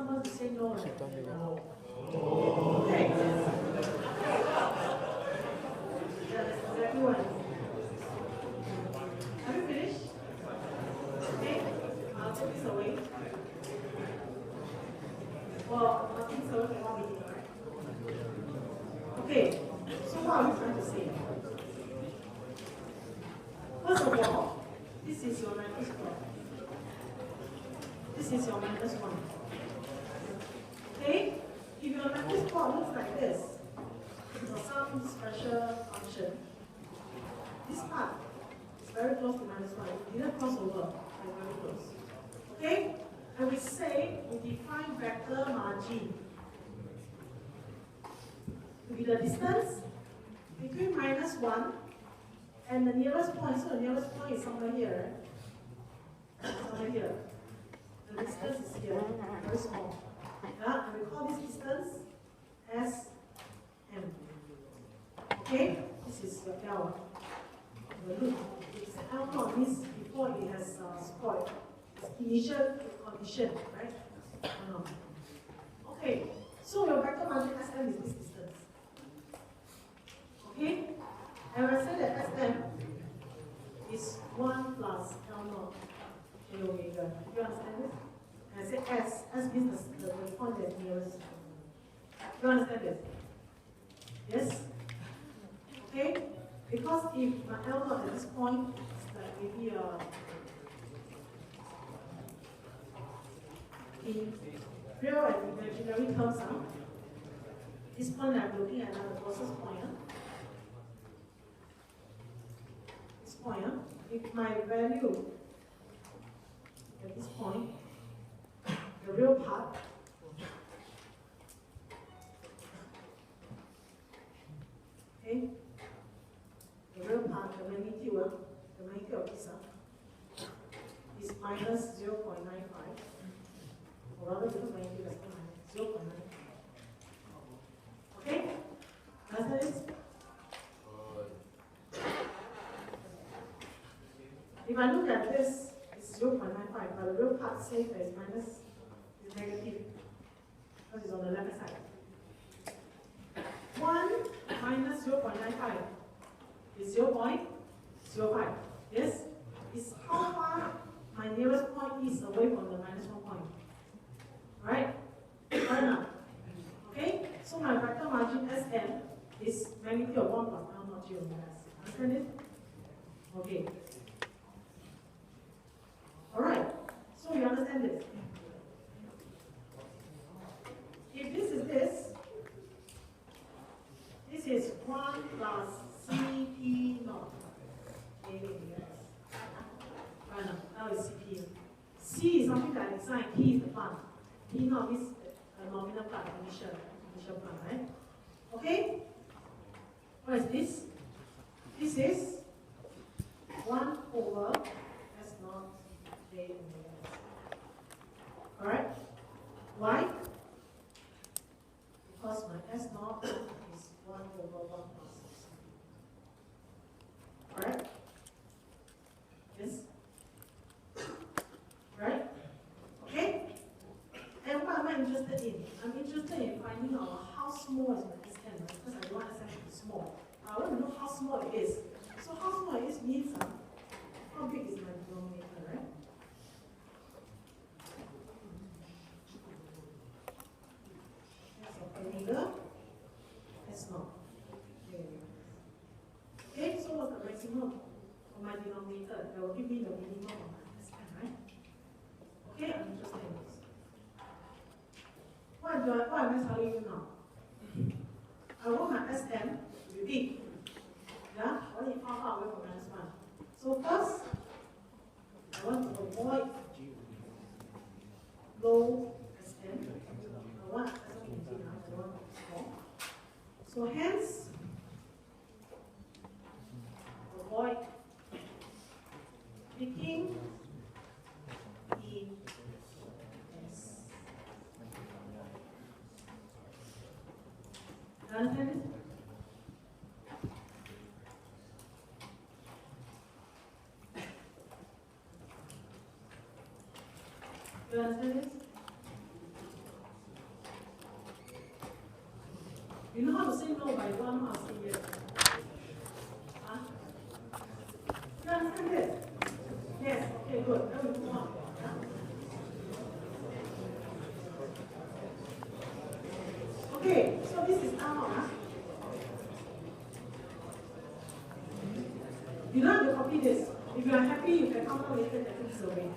someone to say no. She told me no. Okay. That's exactly what it is. Have you finished? Okay. I'll take this away. Well, I think so. Right? Okay. So what are we trying to say? First of all, this is your minus one. This is your minus one. Okay? If your minus one looks like this, for some special function, this part is very close to minus one. It didn't cross over, it's very close. Okay? And we say we define vector margin to be the distance between minus one and the nearest point. So the nearest point is somewhere here. Somewhere here. The distance is here, very small. And we call this distance Sm. Okay? This is the L. The loop. It's L naught means before it has spoiled. It's initial condition, right? Okay. So your vector margin Sm is this distance. Okay? And I say that Sm is 1 plus L naught J omega. You understand this? And I say S means the point that's nearest. You understand this? Yes? Okay? Because if my L naught at this point is like maybe in real and imaginary terms, this point I'm looking at now, the closest point. This point, if my value at this point, the real part, okay, the real part, the magnitude of this is minus 0.95, or rather because magnitude is 0.95. Okay? Understand this? If I look at this, it's 0.95, but the real part says that it's minus, is negative, because it's on the left side. 1 minus 0.95 is 0.05. Yes? It's how far my nearest point is away from the minus 1 point. Right? Right now. Okay? So my vector margin Sm is magnitude of 1 plus L naught J omega S. Understand it? Okay. Alright. So you understand this? If this is this is 1 plus Cp naught. Right now, L is Cp. C is something that I designed, P is the plant. P naught is the nominal plant, initial plant, right? Okay? What is this? This is 1 over S naught J omega S. Correct? Why? Because my S naught is 1 over 1 plus S. Correct? Yes? Right? Okay? And what am I interested in? I'm interested in finding out how small is my Sm, right? Because I want Sm to be small. I want to know how small it is. So how small it is means how big is my denominator, right? That's omega S naught. Okay, so what's the maximum of my denominator? That will give me the minimum of my Sm, right? Okay, I'm interested in this. What am I telling you now? I want my Sm to be big. Yeah? I want it far away from minus 1. So first, I want to avoid low Sm. I want Sm to be small. So hence, avoid picking ES. Understand it? You understand it? You know how to say no, but you don't know how to say yes. Huh? You understand this? Yes, okay, good. Now we move on. Okay, so this is our. You don't have to copy this. If you are happy, you can come out later and take this away.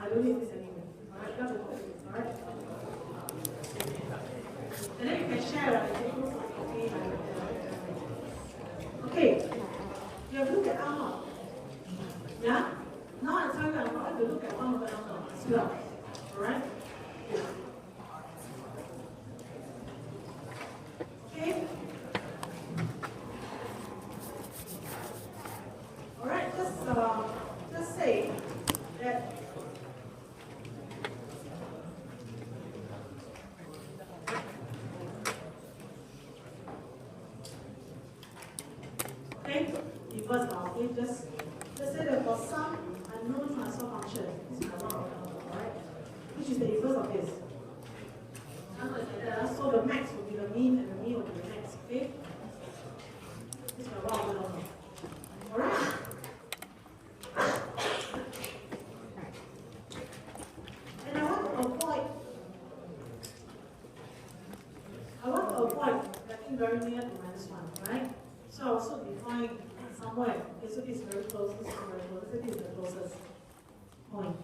I don't need this anymore. Alright, you have to copy this, alright? And then you can share it. Okay. You have to look at Alma. Yeah? Now I tell you I'm going to look at one of the Alma as well. Alright? Okay? Alright, just say that okay, reverse now. Okay, just say that for some unknown transfer function, this is the one of them, alright? Which is the reverse of this. So the max will be the mean and the mean will be the max, okay? This is the one of them. Alright? And I want to avoid getting very near to -1, right? So I also define somewhere. Okay, so this is very close, this is very close, this is the closest point.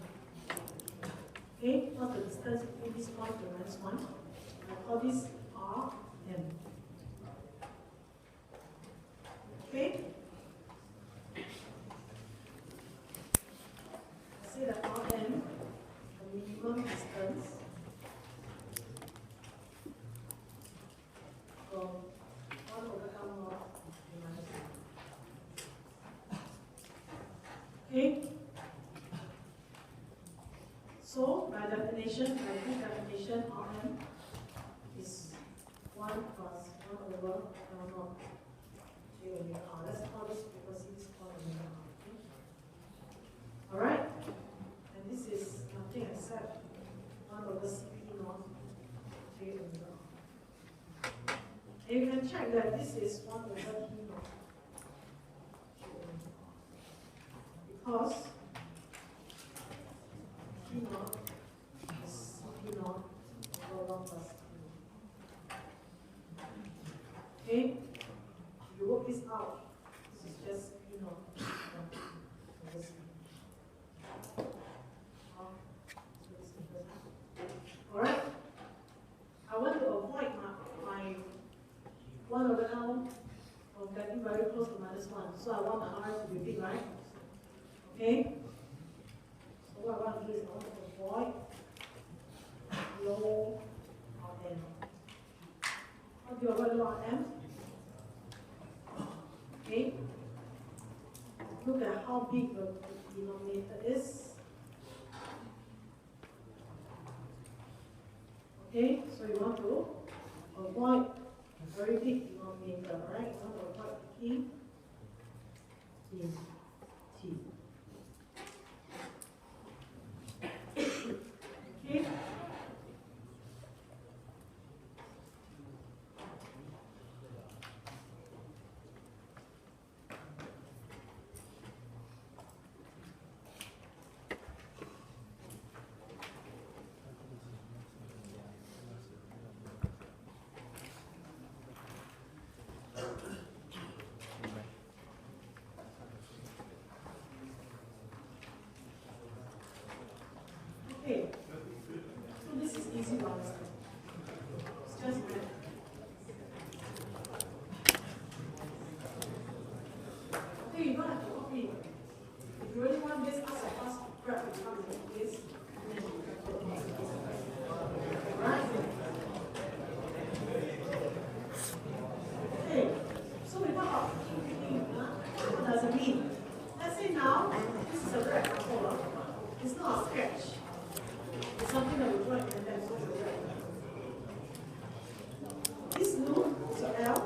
Okay, not the distance between this point to -1. I call this Rm. Okay? I say that Rm, the minimum distance from 1 over L naught to -1. Okay? So, by definition, Rm is 1 plus 1 over L naught J omega R. Let's call this because this is called omega R. Okay? Alright? And this is nothing except 1 over Cp naught J omega R. And you can check that this is 1 over P naught J omega R. Because P naught is Cp naught over 1 plus P naught. Okay? If you work this out, this is just P naught over Cp. Alright? I want to avoid my 1 over L from getting very close to -1. So I want the R to be big, right? Okay? So what I want to do is I want to avoid low Rm. How do you avoid low Rm? Okay? Look at how big the denominator is. Okay? So you want to avoid a very big denominator, right? You want to avoid P in T. Okay? Okay, so this is easy to understand. It's just that. Okay, you don't have to copy. If you really want this, ask a fast grab to come like this. Right? Okay, so we talk about what does it mean? Let's say now, this is a graph controller. It's not a sketch. It's something that we draw in the text. This loop is your L.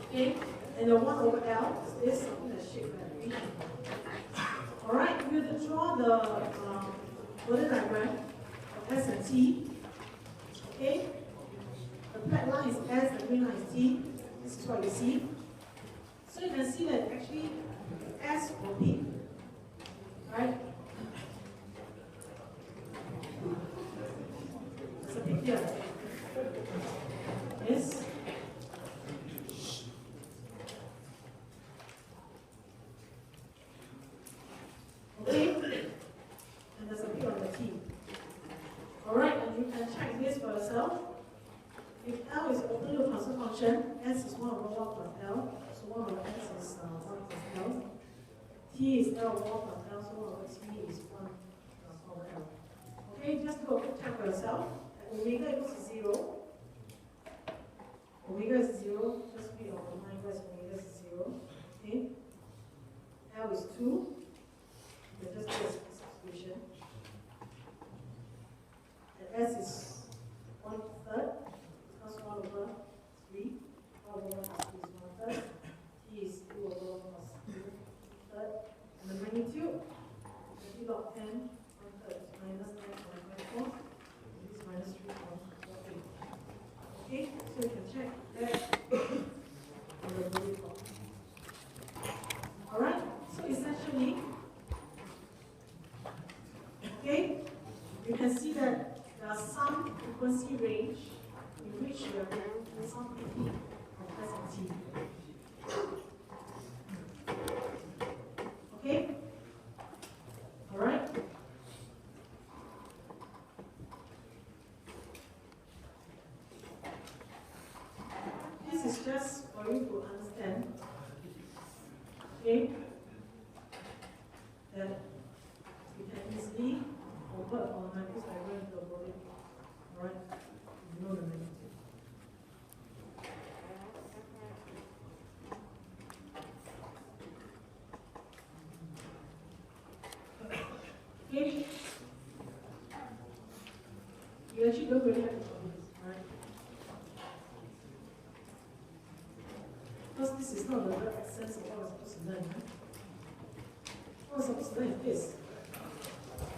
Okay? And the 1 over L is this, something that's shaped like a V. Alright, if you draw the Boolean diagram of S and T, Okay? The black line is S, the green line is T. This is what you see. So you can see that actually S will be, right? There's a big here. Yes? Okay? And there's a bit on the T. Alright, and you can check this for yourself. If L is open loop transfer function, S is 1 over 1 plus L, so 1 over S is 1 plus L. T is L over 1 plus L, so 1 over T is 1 plus over L. Okay, just do a quick check for yourself. Omega equals 0. Omega is 0, just read on the mind where omega is 0. Okay? L is 2. You just do a substitution. And S is 1/3. 1 over 3. 1 over 3 is 1/3. T is 2 over 1 plus 3/3. And the magnitude, 20 log 10, 1/3 is minus 9.54. This is minus 3.48. Okay, so you can check that on the body clock. Alright, so essentially, okay, you can see that there are some frequency range in which you have some PP of S and T. Okay? Alright? This is just for you to understand, okay, that you can easily convert on matrix diagram into a body. Alright? You know the magnitude. Okay? You actually don't really have to do this, right? Because this is not the real essence of what we're supposed to learn, right? What we're supposed to learn is this.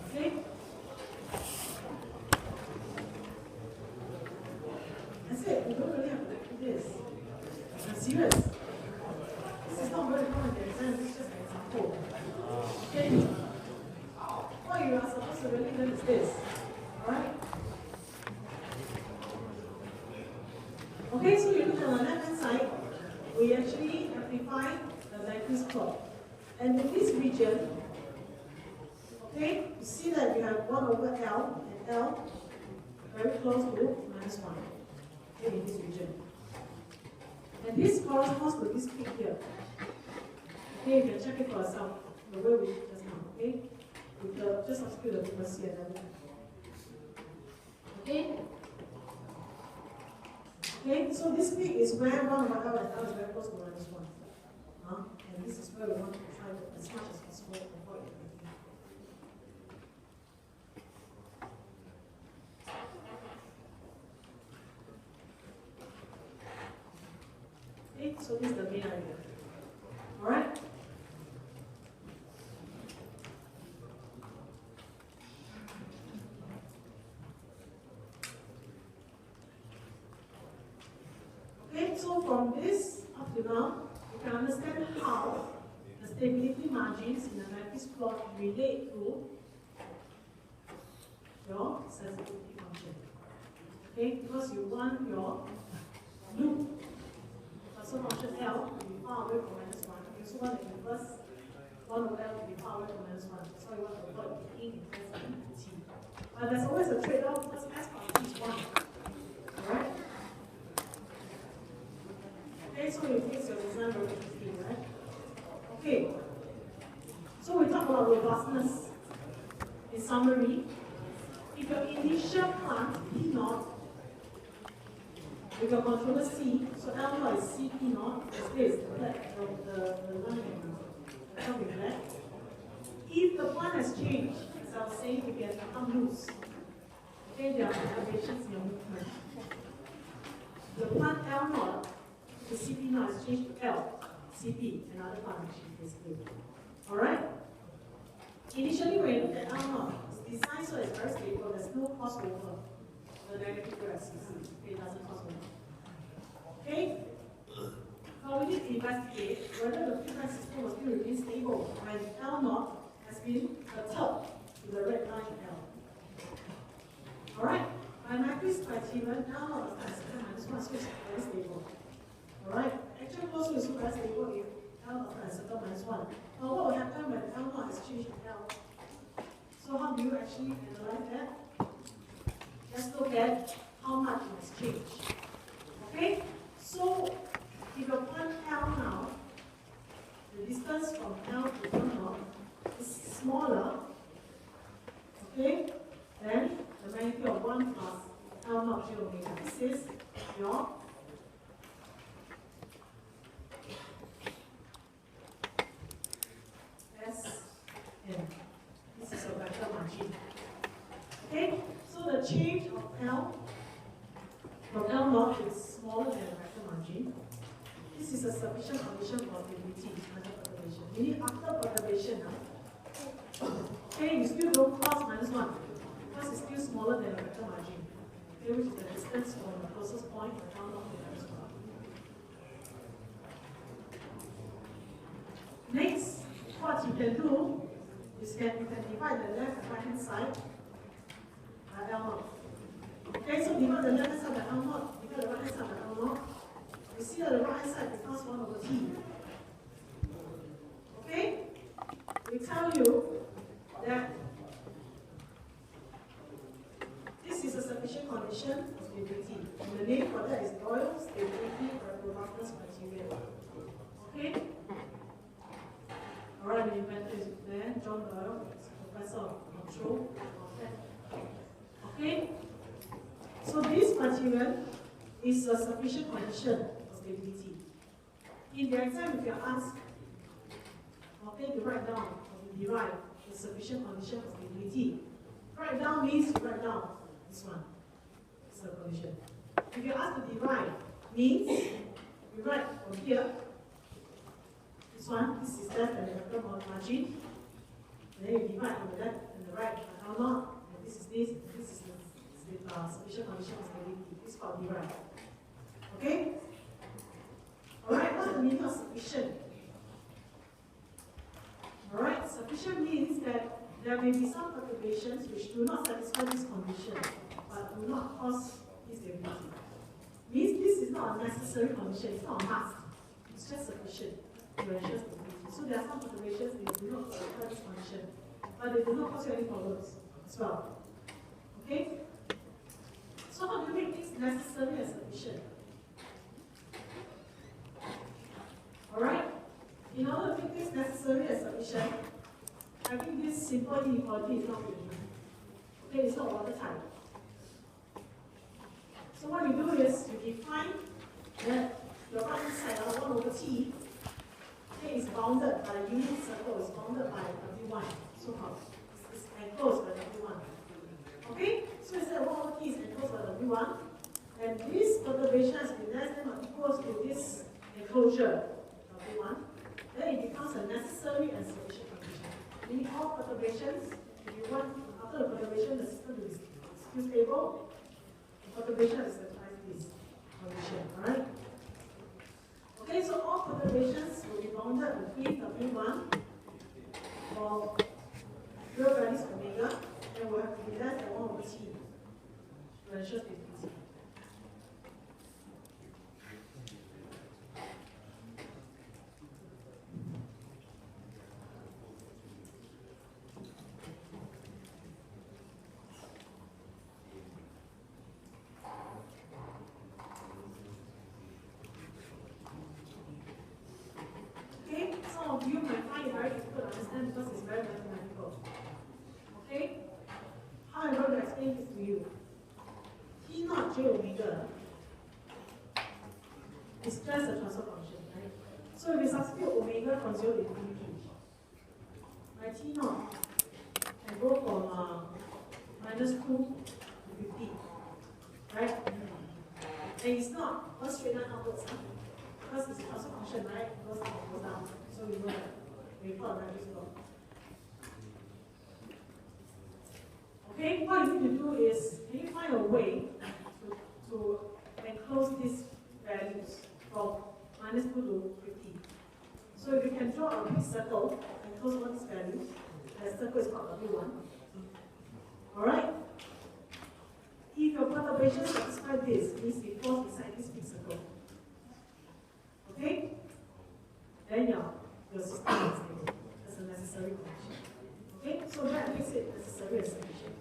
Okay? I said, you don't really have to do this. I'm serious. This is not very common in exams, it's just an example. Okay? What you are supposed to really learn is this. Alright? Okay, so you look on the left hand side, we actually amplify the Nyquist plot. And in this region, okay, you see that you have 1 over L and L very close to minus 1. Okay, in this region. And this corresponds to this peak here. Okay, you can check it for yourself, the way we did just now, okay? With the, just substitute the frequency and everything. Okay? Okay, so this peak is where 1 over L and L is very close to minus 1. And this is where we want to try to, as much as possible, avoid it. Okay, so this is the main idea. Alright? Okay, so from this up to now, you can understand how the stability margins in the Nyquist plot relate to your sensitivity function. Okay, because you want your loop transfer function L to be far away from minus 1. You also want the inverse 1 over L to be far away from minus 1. So you want to avoid being in S and T. But there's always a trade-off because S plus T is 1. Alright? Okay, so you fix your design robustly, right? Okay. So we talk about robustness. In summary, if your initial plant P naught with your controller C, so alpha is CP naught, is this, the line in black. If the plant has changed, as I was saying, it can become loose. Okay, there are variations in your movement. The plant L naught, the CP naught is changed to L, CP, another function basically. Alright? Initially, when you look at L naught, it's designed so it's very stable, there's no crossover the negative axis. has been perturbed to the red line L. Alright, by Nyquist criterion, L naught of transistor minus 1 so it's very stable. Alright, actual closed loop is very stable if L naught of transistor minus 1. Now what will happen when L naught has changed to L? So how do you actually analyze that? Let's look at how much it has changed. Okay? So if you point L now, the distance from L to L naught is smaller, okay, than the magnitude of 1 plus L naught j omega. This is your Sn. This is a vector margin. Okay, so the change of L from L naught is smaller than the vector margin. This is a sufficient condition for stability under perturbation. Meaning after perturbation, okay, you still don't cross minus 1 because it's still smaller than the vector margin, okay, which is the distance from the closest point to L naught to minus 1. Next, what you can do is you can divide the left and right hand side by L naught. Okay, so divide the left hand side by L naught, divide the right hand side by L naught. You see that the right hand side becomes 1 over T. Okay? We tell you that this is a sufficient condition of stability. And the name for that is Doyle stability robustness criterion. Okay? Alright, the inventor is there, John Doyle, professor of control. Okay? So this criterion is a sufficient condition of stability. In the exam, if you are asked, okay, to write down or to derive the sufficient condition of stability, write down means you write down this one. It's a condition. If you ask to derive, means you write from here. This one, this is less than the vector margin. And then you divide on the left and the right by L naught. And this is this, and this is the sufficient condition of stability. This is called derive. Okay? Alright, what's the meaning of sufficient? Alright, sufficient means that there may be some perturbations which do not satisfy this condition, but do not cause instability. Means this is not a necessary condition, it's not a must. It's just sufficient to ensure stability. So there are some perturbations that do not satisfy this condition, but they do not cause you any problems as well. Okay? So how do you make things necessary and sufficient? Alright? In order to make things necessary and sufficient, I think this simple inequality is not good enough. Okay, it's not watertight. So what you do is you define that your right hand side of 1 over T, okay, is bounded by the unit circle, is bounded by W1, so called. It's enclosed by W1. Okay? So it's that 1 over T is enclosed by W1, and this perturbation has been less than or equal to this enclosure, W1, then it becomes a necessary and sufficient condition. Meaning all perturbations, if you want, after the perturbation, the system is still stable, the perturbation is satisfies this condition, alright? Okay, so all perturbations will be bounded between W1 for real values omega, and will have to be less than 1 over T to ensure stability. You might find it very difficult to understand because it's very mathematical. Okay? How am I going to explain this to you? T naught j omega is just a transfer function, right? So if we substitute omega from 0 to infinity, my T naught can go from minus 2 to 50, right? And it's not one straight line upwards, because it's a transfer function, right? It goes up, it goes down. So we know that we plot values law. Okay, what you need to do is, can you find a way to enclose these values from minus 2 to 50? So if you can draw a big circle and enclose all these values, that circle is called W1. Alright? If your perturbation satisfies this, means it falls inside this big circle. Okay? Then your system is stable. That's a necessary condition. Okay? So that makes it necessary and sufficient.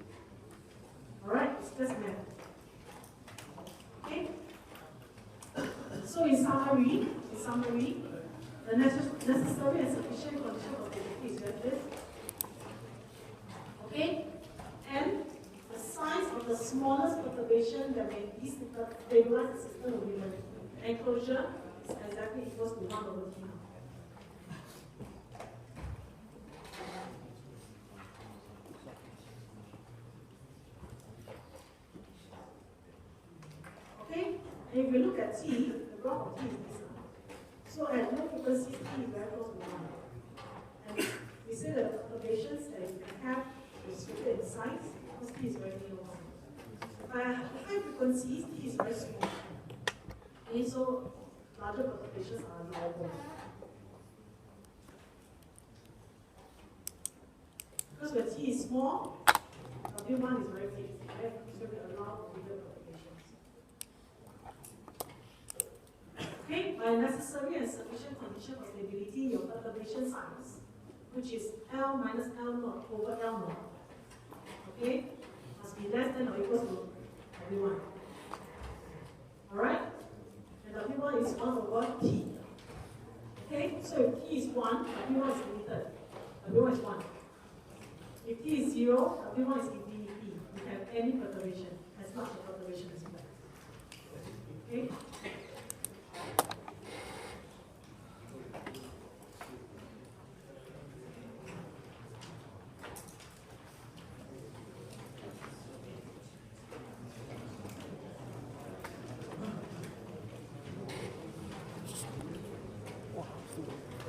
Alright? It's just math. Okay? So in summary, the necessary and sufficient condition of stability is like this. Okay? And the size of the smallest perturbation that may destabilize the system will be the enclosure is exactly equals to 1 over T now. Okay? And if you look at T, the graph of T is this now. So at low frequency, T is very close to 1. And we say that the perturbations that you can have restricted in size, because T is very near 1. But at high frequencies, T is very small. Okay, so larger perturbations are allowable. Because when T is small, W1 is very big. Right? So we allow bigger perturbations. Okay, by necessary and sufficient condition of stability, your perturbation size, which is L minus L naught over L naught, okay, must be less than or equal to W1. Alright? And W1 is 1 over T. Okay, so if T is 1, W1 is limited. W1 is 1. If T is 0, W1 is infinity. You have any perturbation, as much of perturbation as you like. Okay?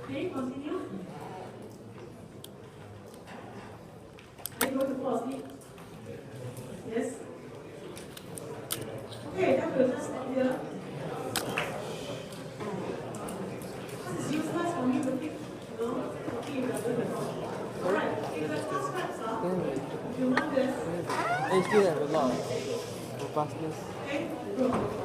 Okay, continue. Are you going to fall asleep? Yes? Okay, then we'll just stop here. This is useless for me to keep, talking if you're doing the wrong. Alright, if the class maps are, if you want this. I still have a lot of robustness. Okay, good.